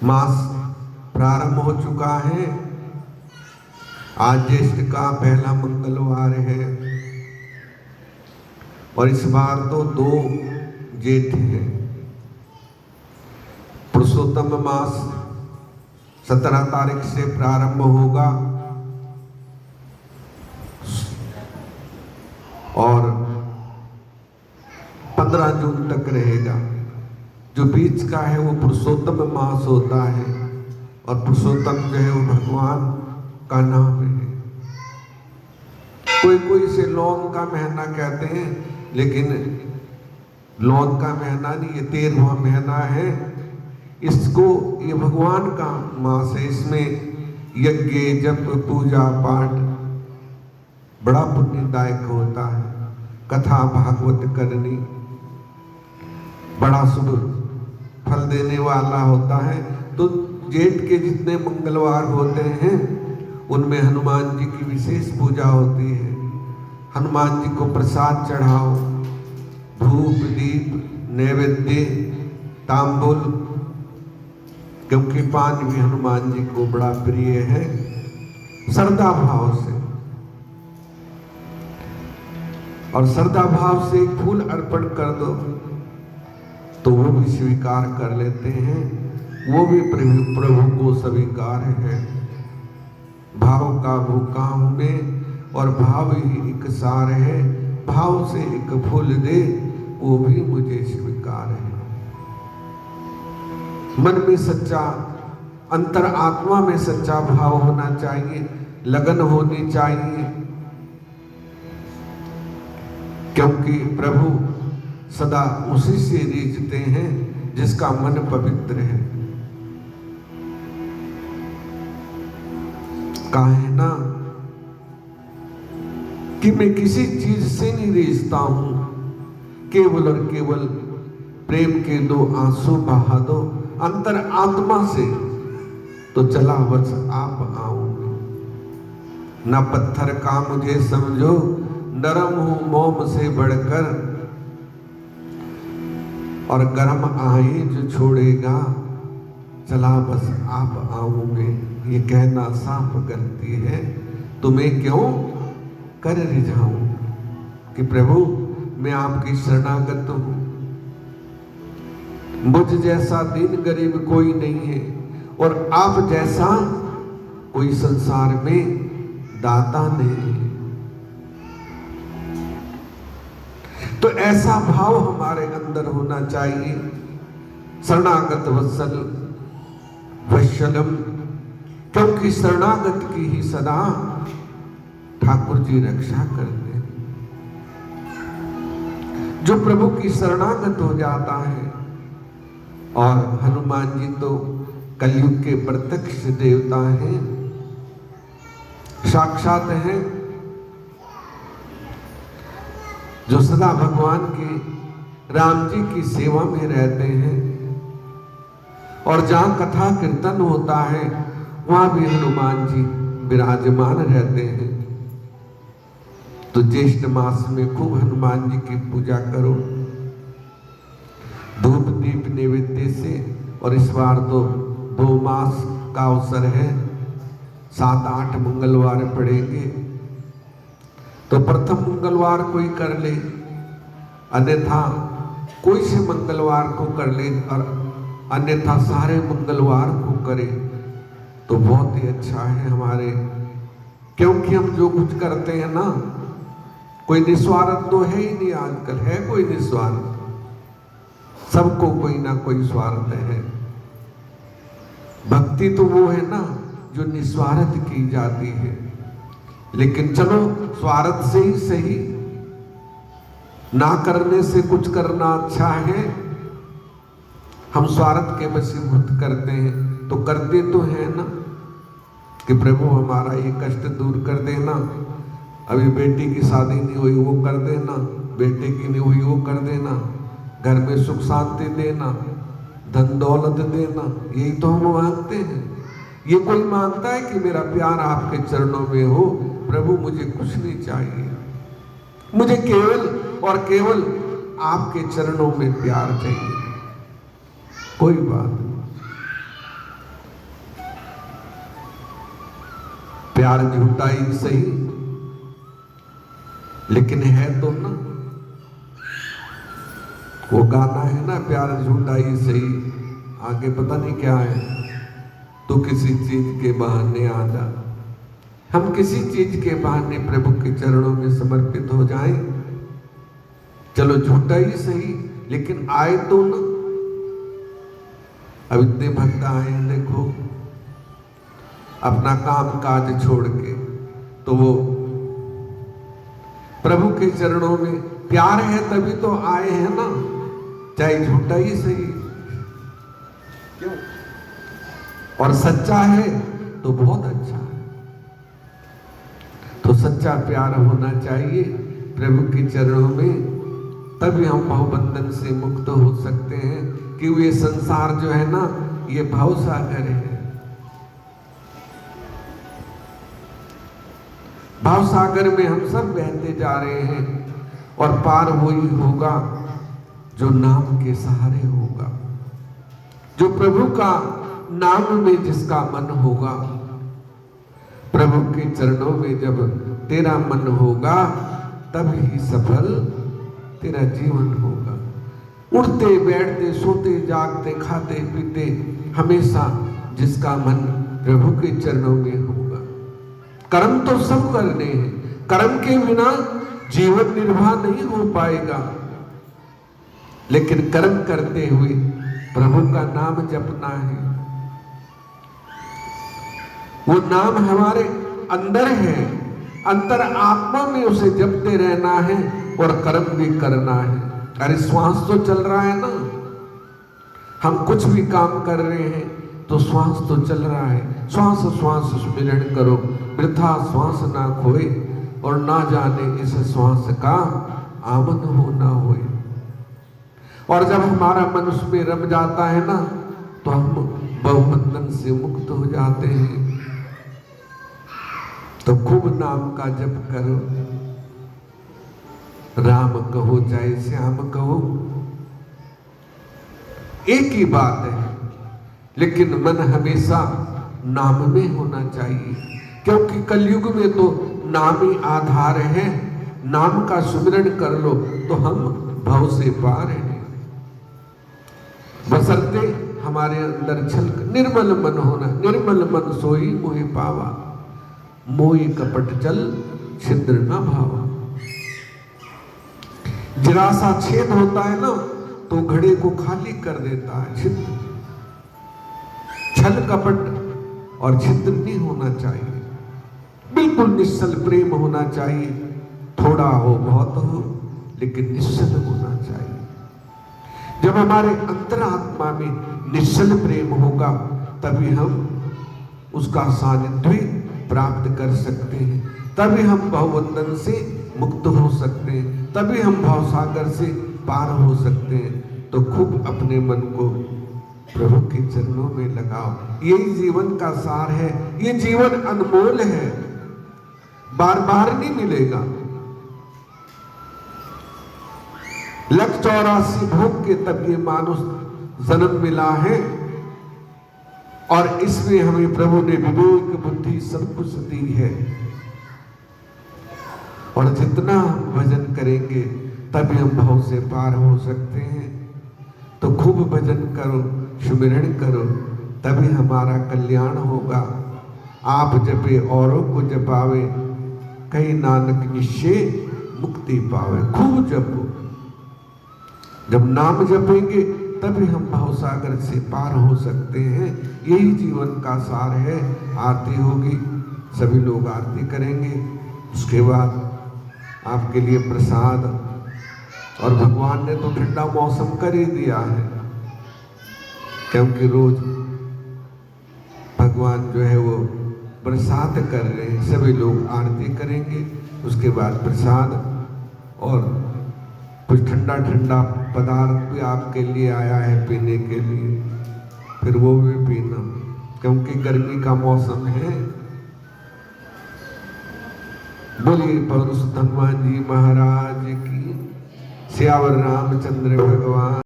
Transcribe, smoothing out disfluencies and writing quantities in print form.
मास प्रारंभ हो चुका है। आज ज्येष्ठ का पहला मंगलवार है और इस बार तो 2 जेठ है। पुरुषोत्तम मास 17 तारीख से प्रारंभ होगा और 15 जून तक रहेगा। जो बीच का है वो पुरुषोत्तम मास होता है और पुरुषोत्तम जो है वो भगवान का नाम है। कोई कोई इसे लौन का महीना कहते हैं, लेकिन लौन का महीना नहीं, ये 13वां महीना है। इसको ये भगवान का मास है। इसमें यज्ञ जप पूजा पाठ बड़ा पुण्यदायक होता है। कथा भागवत करनी बड़ा शुभ फल देने वाला होता है। तो जेठ के जितने मंगलवार होते हैं उनमें हनुमान जी की विशेष पूजा होती है। हनुमान जी को प्रसाद चढ़ाओ, धूप दीप नैवेद्य तांबुल, क्योंकि पान भी हनुमान जी को बड़ा प्रिय है। श्रद्धा भाव से और श्रद्धा भाव से एक फूल अर्पण कर दो तो वो भी स्वीकार कर लेते हैं। वो भी प्रभु को स्वीकार है। भाव का भूखा हूं मैं और भाव ही एक सार है। भाव से एक फूल दे वो भी मुझे स्वीकार है। मन में सच्चा, अंतर आत्मा में सच्चा भाव होना चाहिए, लगन होनी चाहिए, क्योंकि प्रभु सदा उसी से रीझते हैं जिसका मन पवित्र है। कहा है ना कि मैं किसी चीज से नहीं रीझता हूं, केवल और केवल प्रेम के 2 आंसू बहा दो अंतर आत्मा से, तो चला बस आप आऊंगे। न पत्थर का मुझे समझो, नरम हूं मोम से बढ़कर, और गर्म आए जो छोड़ेगा, चला बस आप आऊंगे। ये कहना साफ गलती है, तुम्हें क्यों कर रिझाऊं कि प्रभु मैं आपकी शरणागत हूं। मुझ जैसा दीन गरीब कोई नहीं है और आप जैसा कोई संसार में दाता नहीं है। तो ऐसा भाव हमारे अंदर होना चाहिए। शरणागत वत्सल वत्सलम, क्योंकि शरणागत की ही सदा ठाकुर जी रक्षा करते हैं। जो प्रभु की शरणागत हो जाता है, और हनुमान जी तो कलयुग के प्रत्यक्ष देवता हैं, साक्षात हैं, जो सदा भगवान के राम जी की सेवा में रहते हैं। और जहां कथा कीर्तन होता है वहां भी हनुमान जी विराजमान रहते हैं। तो ज्येष्ठ मास में खूब हनुमान जी की पूजा करो, धूप दीप नैवेद्य से। और इस बार तो 2 मास का अवसर है, 7-8 मंगलवार पड़ेंगे, तो प्रथम मंगलवार कोई कर ले, अन्यथा कोई से मंगलवार को कर ले, और अन्यथा सारे मंगलवार को करे तो बहुत ही अच्छा है हमारे। क्योंकि हम जो कुछ करते हैं ना, कोई निस्वार्थ तो है ही नहीं। आजकल है कोई निस्वार्थ? सबको कोई ना कोई स्वार्थ है। भक्ति तो वो है ना जो निस्वार्थ की जाती है। लेकिन चलो स्वार्थ से ही सही, ना करने से कुछ करना अच्छा है। हम स्वार्थ के वशीभूत करते हैं तो करते तो है ना कि प्रभु हमारा ये कष्ट दूर कर देना, अभी बेटी की शादी नहीं हुई वो कर देना, बेटे की नहीं हुई वो कर देना, घर में सुख शांति देना, धन दौलत देना, यही तो हम मांगते हैं। ये कोई मांगता है कि मेरा प्यार आपके चरणों में हो? प्रभु मुझे कुछ नहीं चाहिए, मुझे केवल और केवल आपके चरणों में प्यार चाहिए। कोई बात नहीं। प्यार झूठा ही सही, लेकिन है तो ना। वो गाना है ना, प्यार झूठा ही सही, आगे पता नहीं क्या है। तो किसी चीज के बहाने आ जा। हम किसी चीज के बहाने प्रभु के चरणों में समर्पित हो जाएं। चलो झूठा ही सही, लेकिन आए तो ना। अब इतने भक्त आए, देखो अपना काम काज छोड़ के, तो वो प्रभु के चरणों में प्यार है तभी तो आए हैं ना, चाहे झूठा ही सही। क्यों? और सच्चा है तो बहुत अच्छा है। तो सच्चा प्यार होना चाहिए प्रभु के चरणों में, तभी हम भवबंधन से मुक्त हो सकते हैं। कि ये संसार जो है ना, ये भवसागर है। भवसागर में हम सब बहते जा रहे हैं, और पार वही होगा जो नाम के सहारे होगा, जो प्रभु का नाम में जिसका मन होगा। प्रभु के चरणों में जब तेरा मन होगा, तब ही सफल तेरा जीवन होगा। उठते बैठते सोते जागते खाते पीते हमेशा जिसका मन प्रभु के चरणों में होगा। कर्म तो सब करने हैं, कर्म के बिना जीवन निर्वाह नहीं हो पाएगा, लेकिन कर्म करते हुए प्रभु का नाम जपना है। वो नाम हमारे अंदर है, अंतर आत्मा में उसे जपते रहना है और कर्म भी करना है। अरे श्वास तो चल रहा है ना, हम कुछ भी काम कर रहे हैं तो श्वास तो चल रहा है। श्वास श्वास स्मरण करो, वृथा श्वास ना खोए, और ना जाने इस श्वास का आमन हो ना होए। और जब हमारा मन उसमें रम जाता है ना, तो हम भवबंधन से मुक्त हो जाते हैं। तो खूब नाम का जप करो, राम कहो चाहे श्याम कहो, एक ही बात है, लेकिन मन हमेशा नाम में होना चाहिए। क्योंकि कलयुग में तो नाम ही आधार है। नाम का सुमिरन कर लो तो हम भव से पार हैं। बशर्ते हमारे अंदर छल निर्मल मन होना। निर्मल मन सोई मोहि पावा, मोहि कपट चल छिद्र न भावा। जरा सा छेद होता है ना, तो घड़े को खाली कर देता है। छिद्र, छल कपट और छिद्र नहीं होना चाहिए। बिल्कुल निश्चल प्रेम होना चाहिए। थोड़ा हो बहुत हो, लेकिन निश्चल होना चाहिए। जब हमारे अंतरात्मा में निश्चल प्रेम होगा, तभी हम उसका सानिध्य प्राप्त कर सकते हैं। तभी हम भवबंधन से मुक्त हो सकते हैं। तभी हम भवसागर से पार हो सकते हैं। तो खूब अपने मन को प्रभु के चरणों में लगाओ। यही जीवन का सार है। ये जीवन अनमोल है, बार बार नहीं मिलेगा। 184 भोग के तब ये मानुष जन्म मिला है, और इसमें हमें प्रभु ने विवेक बुद्धि सब कुछ दी है। और जितना हम भजन करेंगे, तभी हम भव से पार हो सकते हैं। तो खूब भजन करो, सुमिरन करो, तभी हमारा कल्याण होगा। आप जपे औरों को जपावे, कहीं नानक निश्चय मुक्ति पावे। खूब जपो। जब नाम जपेंगे तभी हम भवसागर से पार हो सकते हैं। यही जीवन का सार है। आरती होगी, सभी लोग आरती करेंगे, उसके बाद आपके लिए प्रसाद। और भगवान ने तो ठंडा मौसम कर ही दिया है, क्योंकि रोज भगवान जो है वो बरसात कर रहे हैं। सभी लोग आरती करेंगे, उसके बाद प्रसाद, और कुछ ठंडा ठंडा पदार्थ भी आपके लिए आया है पीने के लिए, फिर वो भी पीना, क्योंकि गर्मी का मौसम है। बोलिए पवन सुत हनुमान जी महाराज की। सियावर रामचंद्र भगवान।